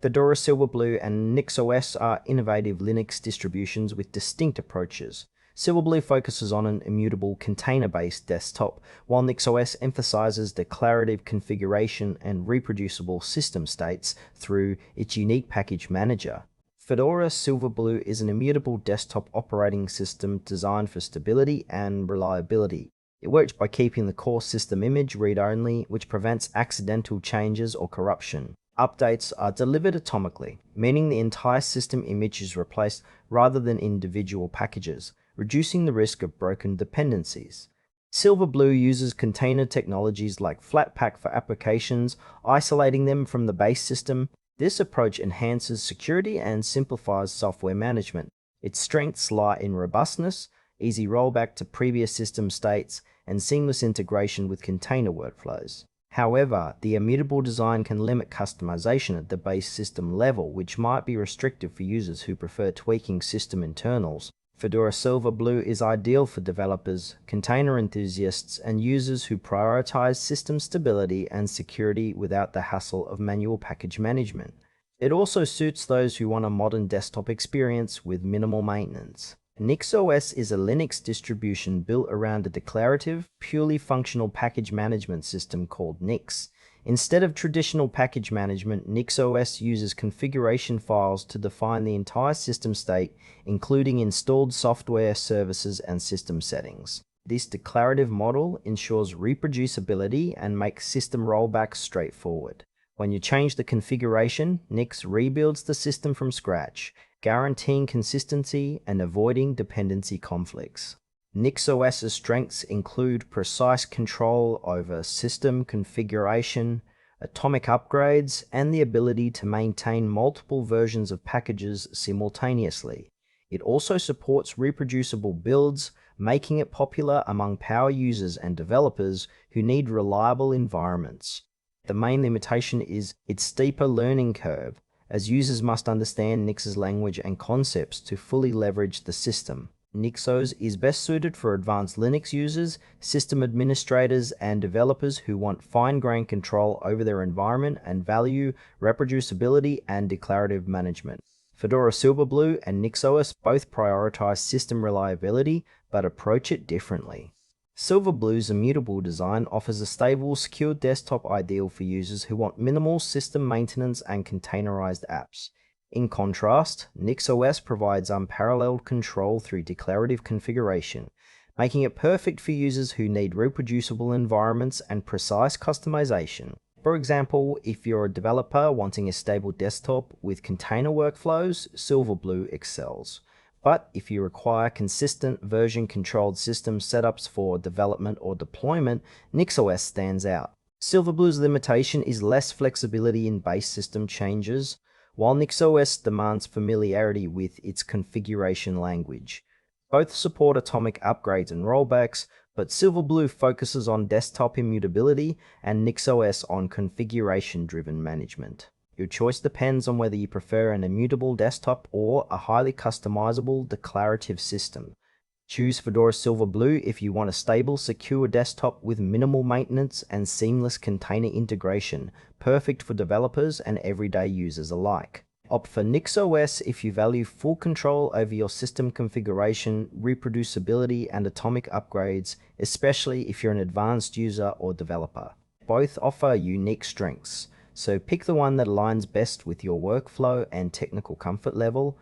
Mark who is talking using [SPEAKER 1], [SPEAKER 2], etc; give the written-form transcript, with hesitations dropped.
[SPEAKER 1] Fedora Silverblue and NixOS are innovative Linux distributions with distinct approaches. Silverblue focuses on an immutable container-based desktop, while NixOS emphasizes declarative configuration and reproducible system states through its unique package manager. Fedora Silverblue is an immutable desktop operating system designed for stability and reliability. It works by keeping the core system image read-only, which prevents accidental changes or corruption. Updates are delivered atomically, meaning the entire system image is replaced rather than individual packages, reducing the risk of broken dependencies. Silverblue uses container technologies like Flatpak for applications, isolating them from the base system. This approach enhances security and simplifies software management. Its strengths lie in robustness, easy rollback to previous system states, and seamless integration with container workflows. However, the immutable design can limit customization at the base system level, which might be restrictive for users who prefer tweaking system internals. Fedora Silverblue is ideal for developers, container enthusiasts, and users who prioritize system stability and security without the hassle of manual package management. It also suits those who want a modern desktop experience with minimal maintenance. NixOS is a Linux distribution built around a declarative, purely functional package management system called Nix. Instead of traditional package management, NixOS uses configuration files to define the entire system state, including installed software, services, and system settings. This declarative model ensures reproducibility and makes system rollbacks straightforward. When you change the configuration, Nix rebuilds the system from scratch, guaranteeing consistency and avoiding dependency conflicts. NixOS's strengths include precise control over system configuration, atomic upgrades, and the ability to maintain multiple versions of packages simultaneously. It also supports reproducible builds, making it popular among power users and developers who need reliable environments. The main limitation is its steeper learning curve, as users must understand Nix's language and concepts to fully leverage the system. NixOS is best suited for advanced Linux users, system administrators, and developers who want fine-grained control over their environment and value reproducibility and declarative management. Fedora Silverblue and NixOS both prioritize system reliability, but approach it differently. Silverblue's immutable design offers a stable, secure desktop ideal for users who want minimal system maintenance and containerized apps. In contrast, NixOS provides unparalleled control through declarative configuration, making it perfect for users who need reproducible environments and precise customization. For example, if you're a developer wanting a stable desktop with container workflows, Silverblue excels. But if you require consistent version-controlled system setups for development or deployment, NixOS stands out. Silverblue's limitation is less flexibility in base system changes, while NixOS demands familiarity with its configuration language. Both support atomic upgrades and rollbacks, but Silverblue focuses on desktop immutability and NixOS on configuration-driven management. Your choice depends on whether you prefer an immutable desktop or a highly customizable declarative system. Choose Fedora Silverblue if you want a stable, secure desktop with minimal maintenance and seamless container integration, perfect for developers and everyday users alike. Opt for NixOS if you value full control over your system configuration, reproducibility, and atomic upgrades, especially if you're an advanced user or developer. Both offer unique strengths, so pick the one that aligns best with your workflow and technical comfort level.